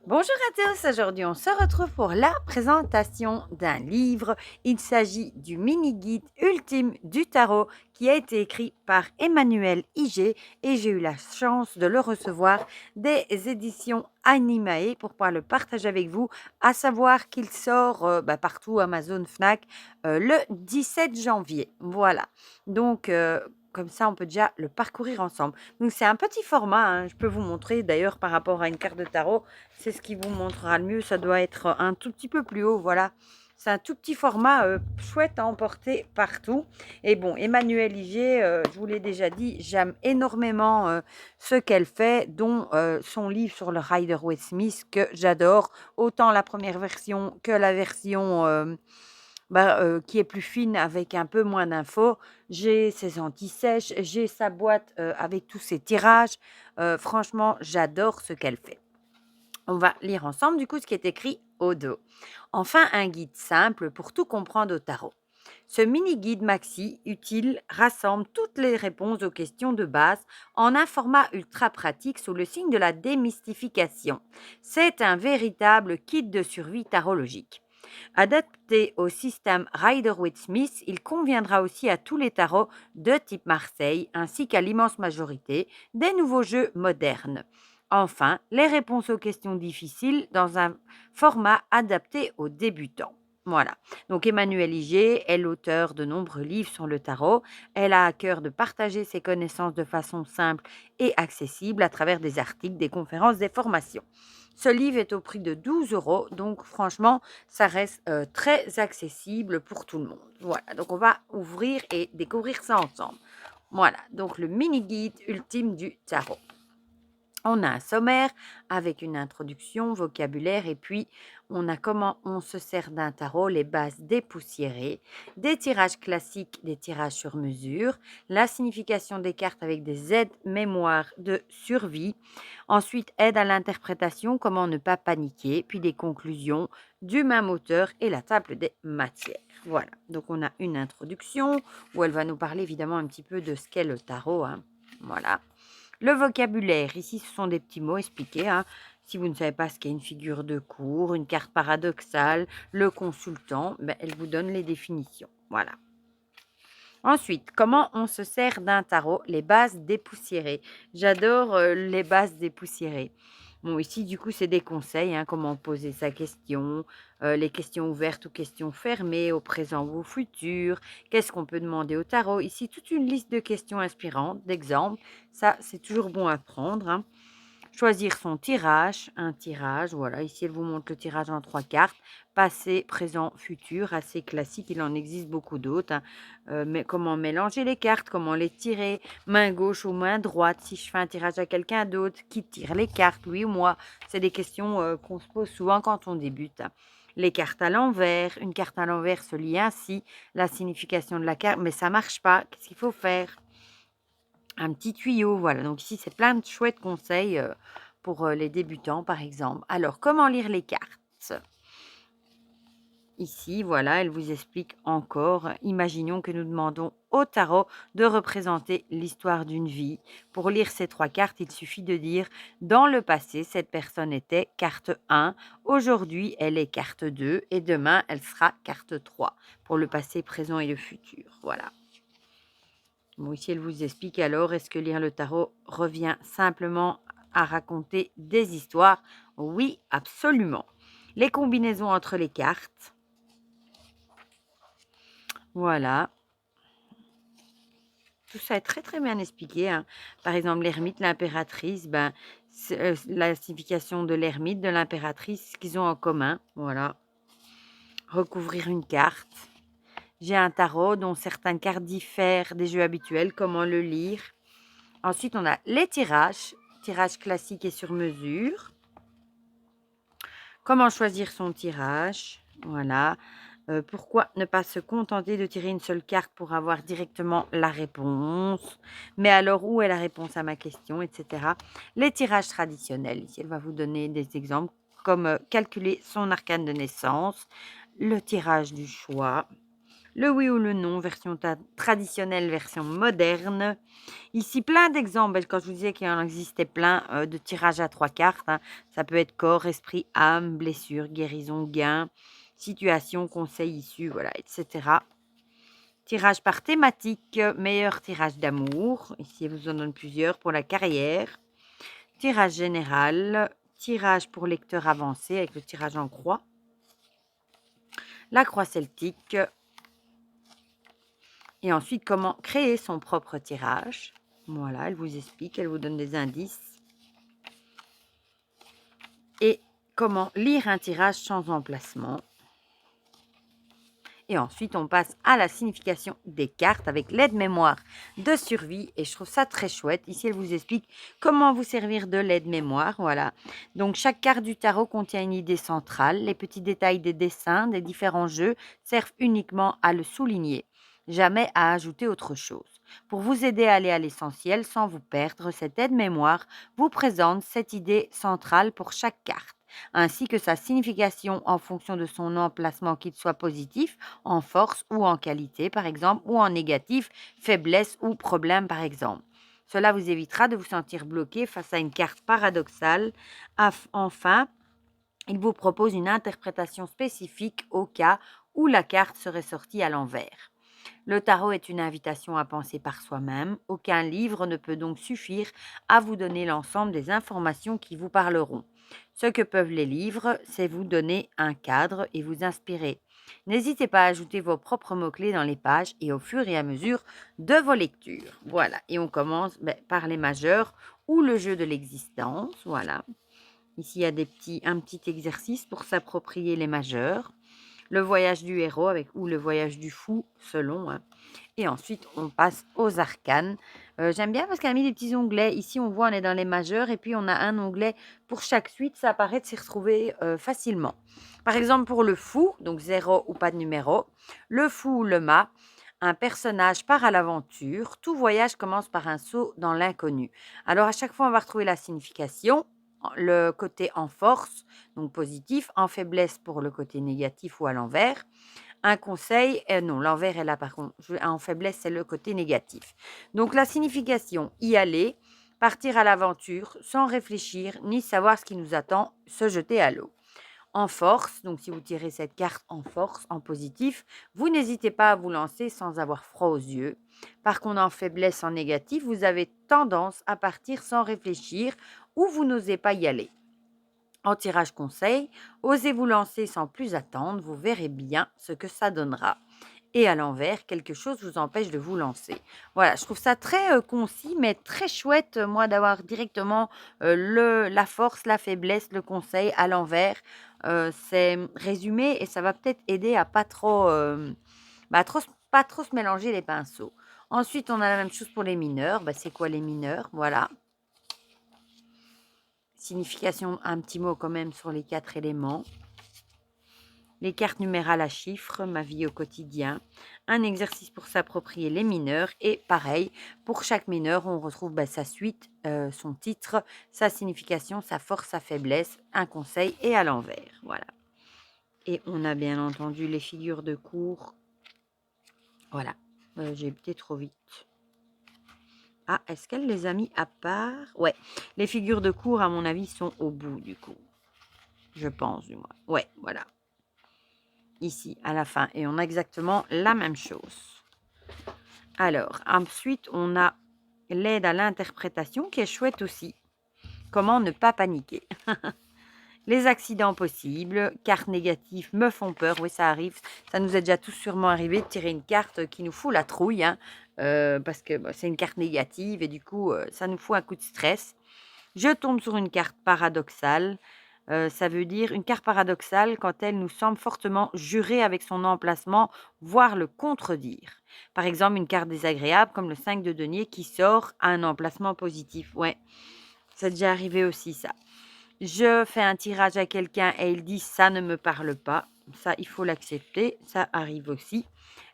Bonjour à tous, aujourd'hui on se retrouve pour la présentation d'un livre. Il s'agit du mini-guide ultime du tarot qui a été écrit par Emmanuel Iger et j'ai eu la chance de le recevoir des éditions Animae pour pouvoir le partager avec vous, à savoir qu'il sort partout, Amazon, Fnac, le 17 janvier. Voilà, donc comme ça on peut déjà le parcourir ensemble. Donc c'est un petit format, hein. Je peux vous montrer d'ailleurs par rapport à une carte de tarot. C'est ce qui vous montrera le mieux. Ça doit être un tout petit peu plus haut, voilà. C'est un tout petit format chouette à emporter partout. Et bon, Emmanuel Iger, je vous l'ai déjà dit, j'aime énormément ce qu'elle fait, dont son livre sur le Rider-Waite-Smith que j'adore. Autant la première version que la version qui est plus fine avec un peu moins d'infos. J'ai ses anti-sèches, j'ai sa boîte avec tous ses tirages. Franchement, j'adore ce qu'elle fait. On va lire ensemble du coup ce qui est écrit au dos. Enfin, un guide simple pour tout comprendre au tarot. Ce mini-guide maxi utile rassemble toutes les réponses aux questions de base en un format ultra pratique sous le signe de la démystification. C'est un véritable kit de survie tarologique. Adapté au système Rider-Waite-Smith, il conviendra aussi à tous les tarots de type Marseille ainsi qu'à l'immense majorité des nouveaux jeux modernes. Enfin, les réponses aux questions difficiles dans un format adapté aux débutants. Voilà. Donc Emmanuel Iger est l'auteur de nombreux livres sur le tarot. Elle a à cœur de partager ses connaissances de façon simple et accessible à travers des articles, des conférences, des formations. Ce livre est au prix de 12 euros, donc franchement, ça reste très accessible pour tout le monde. Voilà, donc on va ouvrir et découvrir ça ensemble. Voilà, donc le mini-guide ultime du tarot. On a un sommaire avec une introduction, vocabulaire et puis on a comment on se sert d'un tarot, les bases dépoussiérées, des tirages classiques, des tirages sur mesure, la signification des cartes avec des aides mémoire de survie, ensuite aide à l'interprétation, comment ne pas paniquer, puis des conclusions du même auteur et la table des matières. Voilà, donc on a une introduction où elle va nous parler évidemment un petit peu de ce qu'est le tarot, hein. Voilà. Le vocabulaire, ici, ce sont des petits mots expliqués, hein. Si vous ne savez pas ce qu'est une figure de cour, une carte paradoxale, le consultant, elle vous donne les définitions. Voilà. Ensuite, comment on se sert d'un tarot? Les bases dépoussiérées. J'adore les bases dépoussiérées. Bon, ici, du coup, c'est des conseils, hein, comment poser sa question, les questions ouvertes ou questions fermées, au présent ou au futur, qu'est-ce qu'on peut demander au tarot. Ici, toute une liste de questions inspirantes, d'exemples. Ça, c'est toujours bon à prendre, hein. Choisir son tirage, un tirage, voilà, ici elle vous montre le tirage en 3 cartes, passé, présent, futur, assez classique, il en existe beaucoup d'autres, hein. Mais comment mélanger les cartes, comment les tirer, main gauche ou main droite, si je fais un tirage à quelqu'un d'autre, qui tire les cartes, lui ou moi? C'est des questions qu'on se pose souvent quand on débute, hein. Les cartes à l'envers, une carte à l'envers se lit ainsi, la signification de la carte, mais ça marche pas, qu'est-ce qu'il faut faire? Un petit tuyau, voilà. Donc ici, c'est plein de chouettes conseils pour les débutants, par exemple. Alors, comment lire les cartes? Ici, voilà, elle vous explique encore. Imaginons que nous demandons au tarot de représenter l'histoire d'une vie. Pour lire ces 3 cartes, il suffit de dire: dans le passé, cette personne était carte 1, aujourd'hui, elle est carte 2 et demain, elle sera carte 3 pour le passé, présent et le futur. Voilà. Bon, ici, elle vous explique alors, est-ce que lire le tarot revient simplement à raconter des histoires? Oui, absolument. Les combinaisons entre les cartes, voilà. Tout ça est très très bien expliqué, hein. Par exemple, l'ermite, l'impératrice, la signification de l'ermite, de l'impératrice, ce qu'ils ont en commun, voilà. Recouvrir une carte. J'ai un tarot dont certaines cartes diffèrent des jeux habituels, comment le lire? Ensuite, on a les tirages, tirage classique et sur mesure. Comment choisir son tirage? Voilà. Pourquoi ne pas se contenter de tirer une seule carte pour avoir directement la réponse? Mais alors, où est la réponse à ma question, etc. Les tirages traditionnels. Ici, elle va vous donner des exemples comme calculer son arcane de naissance, le tirage du choix, le oui ou le non, version traditionnelle, version moderne. Ici, plein d'exemples. Quand je vous disais qu'il en existait plein de tirages à 3 cartes, hein. Ça peut être corps, esprit, âme, blessure, guérison, gain, situation, conseil, issue, voilà, etc. Tirage par thématique, meilleur tirage d'amour. Ici, elle vous en donne plusieurs pour la carrière. Tirage général, tirage pour lecteur avancé avec le tirage en croix. La croix celtique. Et ensuite, comment créer son propre tirage. Voilà, elle vous explique, elle vous donne des indices. Et comment lire un tirage sans emplacement. Et ensuite, on passe à la signification des cartes avec l'aide-mémoire de survie. Et je trouve ça très chouette. Ici, elle vous explique comment vous servir de l'aide-mémoire. Voilà. Donc, chaque carte du tarot contient une idée centrale. Les petits détails des dessins, des différents jeux servent uniquement à le souligner, jamais à ajouter autre chose. Pour vous aider à aller à l'essentiel sans vous perdre, cette aide-mémoire vous présente cette idée centrale pour chaque carte, ainsi que sa signification en fonction de son emplacement, qu'il soit positif, en force ou en qualité, par exemple, ou en négatif, faiblesse ou problème, par exemple. Cela vous évitera de vous sentir bloqué face à une carte paradoxale. Enfin, il vous propose une interprétation spécifique au cas où la carte serait sortie à l'envers. Le tarot est une invitation à penser par soi-même. Aucun livre ne peut donc suffire à vous donner l'ensemble des informations qui vous parleront. Ce que peuvent les livres, c'est vous donner un cadre et vous inspirer. N'hésitez pas à ajouter vos propres mots-clés dans les pages et au fur et à mesure de vos lectures. Voilà, et on commence par les majeurs ou le jeu de l'existence. Voilà, ici il y a un petit exercice pour s'approprier les majeurs. Le voyage du héros ou le voyage du fou, selon. Hein. Et ensuite, on passe aux arcanes. J'aime bien parce qu'elle a mis des petits onglets. Ici, on voit, on est dans les majeurs et puis on a un onglet pour chaque suite. Ça paraît de s'y retrouver facilement. Par exemple, pour le fou, donc 0 ou pas de numéro, le fou ou le mât, un personnage part à l'aventure. Tout voyage commence par un saut dans l'inconnu. Alors, à chaque fois, on va retrouver la signification, le côté en force, donc positif, en faiblesse pour le côté négatif ou à l'envers. Un conseil, non, l'envers est là par contre, en faiblesse, c'est le côté négatif. Donc la signification, y aller, partir à l'aventure sans réfléchir ni savoir ce qui nous attend, se jeter à l'eau. En force, donc si vous tirez cette carte en force, en positif, vous n'hésitez pas à vous lancer sans avoir froid aux yeux. Par contre, en faiblesse, en négatif, vous avez tendance à partir sans réfléchir ou vous n'osez pas y aller. En tirage conseil, osez vous lancer sans plus attendre, vous verrez bien ce que ça donnera. Et à l'envers, quelque chose vous empêche de vous lancer. Voilà, je trouve ça très concis, mais très chouette, moi, d'avoir directement la force, la faiblesse, le conseil à l'envers. C'est résumé et ça va peut-être aider à pas trop se mélanger les pinceaux. Ensuite, on a la même chose pour les mineurs. C'est quoi les mineurs? Voilà. Signification, un petit mot quand même sur les 4 éléments. Les cartes numérales à chiffres, ma vie au quotidien. Un exercice pour s'approprier les mineurs. Et pareil, pour chaque mineur, on retrouve sa suite, son titre, sa signification, sa force, sa faiblesse, un conseil et à l'envers. Voilà. Et on a bien entendu les figures de cours. Voilà. J'ai été trop vite. Ah, est-ce qu'elle les a mis à part? Ouais. Les figures de cours, à mon avis, sont au bout du coup. Je pense, du moins. Ouais, voilà. Ici, à la fin. Et on a exactement la même chose. Alors, ensuite, on a l'aide à l'interprétation qui est chouette aussi. Comment ne pas paniquer? Les accidents possibles, cartes négatives me font peur. Oui, ça arrive. Ça nous est déjà tous sûrement arrivé de tirer une carte qui nous fout la trouille. Hein, parce que c'est une carte négative et du coup, ça nous fout un coup de stress. Je tombe sur une carte paradoxale. Ça veut dire une carte paradoxale quand elle nous semble fortement jurer avec son emplacement, voire le contredire. Par exemple, une carte désagréable comme le 5 de denier qui sort à un emplacement positif. Ouais, c'est déjà arrivé aussi ça. Je fais un tirage à quelqu'un et il dit ça ne me parle pas. Ça, il faut l'accepter. Ça arrive aussi.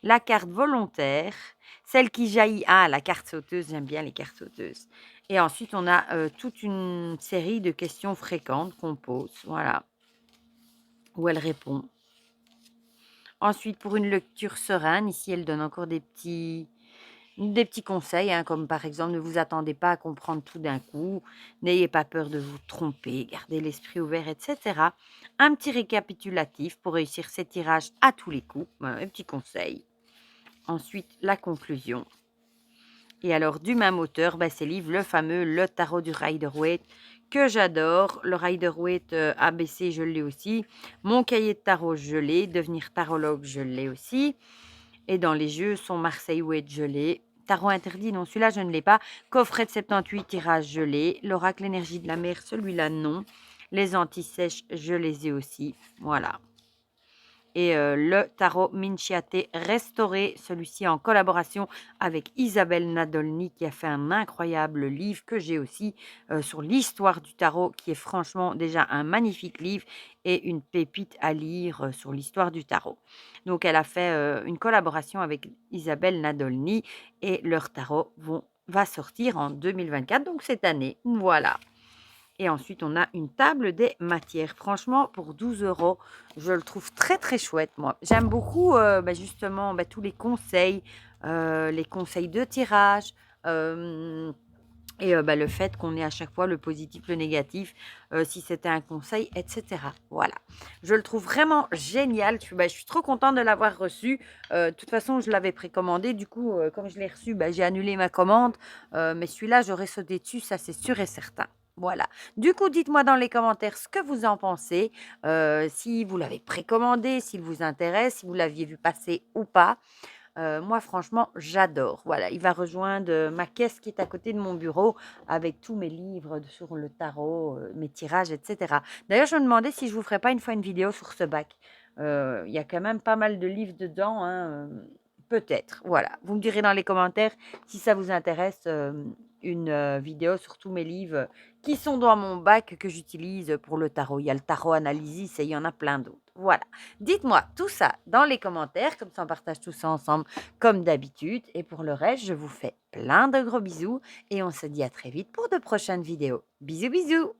La carte volontaire, celle qui jaillit. Ah, la carte sauteuse, j'aime bien les cartes sauteuses. Et ensuite, on a toute une série de questions fréquentes qu'on pose. Voilà. Où elle répond. Ensuite, pour une lecture sereine, ici, elle donne encore des petits conseils, hein, comme par exemple, ne vous attendez pas à comprendre tout d'un coup, n'ayez pas peur de vous tromper, gardez l'esprit ouvert, etc. Un petit récapitulatif pour réussir ces tirages à tous les coups, un petit conseil. Ensuite, la conclusion. Et alors, du même auteur, ces livres, le fameux Le Tarot du Rider-Waite, que j'adore. Le Rider-Waite ABC, je l'ai aussi. Mon cahier de tarot, je l'ai. Devenir tarologue, je l'ai aussi. Et dans les jeux, son Marseille-Waite, je l'ai. Tarot interdit, non, celui-là, je ne l'ai pas. Coffret de 78 tirages, je l'ai. L'oracle énergie de la mer, celui-là, non. Les anti-sèches, je les ai aussi. Voilà. Et le tarot Minciate restauré, celui-ci en collaboration avec Isabelle Nadolny qui a fait un incroyable livre que j'ai aussi sur l'histoire du tarot qui est franchement déjà un magnifique livre et une pépite à lire sur l'histoire du tarot. Donc elle a fait une collaboration avec Isabelle Nadolny et leur tarot va sortir en 2024, donc cette année. Voilà. Et ensuite, on a une table des matières. Franchement, pour 12 euros, je le trouve très, très chouette, moi. J'aime beaucoup, justement, tous les conseils de tirage, et le fait qu'on ait à chaque fois le positif, le négatif, si c'était un conseil, etc. Voilà. Je le trouve vraiment génial. Je suis trop contente de l'avoir reçu. De toute façon, je l'avais précommandé. Du coup, comme je l'ai reçu, j'ai annulé ma commande. Mais celui-là, j'aurais sauté dessus, ça c'est sûr et certain. Voilà. Du coup, dites-moi dans les commentaires ce que vous en pensez, si vous l'avez précommandé, s'il vous intéresse, si vous l'aviez vu passer ou pas. Moi, franchement, j'adore. Voilà, il va rejoindre ma caisse qui est à côté de mon bureau avec tous mes livres sur le tarot, mes tirages, etc. D'ailleurs, je me demandais si je vous ferais pas une fois une vidéo sur ce bac. Il y a quand même pas mal de livres dedans, hein, peut-être. Voilà, vous me direz dans les commentaires si ça vous intéresse, une vidéo sur tous mes livres qui sont dans mon bac que j'utilise pour le tarot. Il y a le tarot Analysis et il y en a plein d'autres. Voilà. Dites-moi tout ça dans les commentaires, comme ça on partage tout ça ensemble comme d'habitude. Et pour le reste, je vous fais plein de gros bisous et on se dit à très vite pour de prochaines vidéos. Bisous bisous!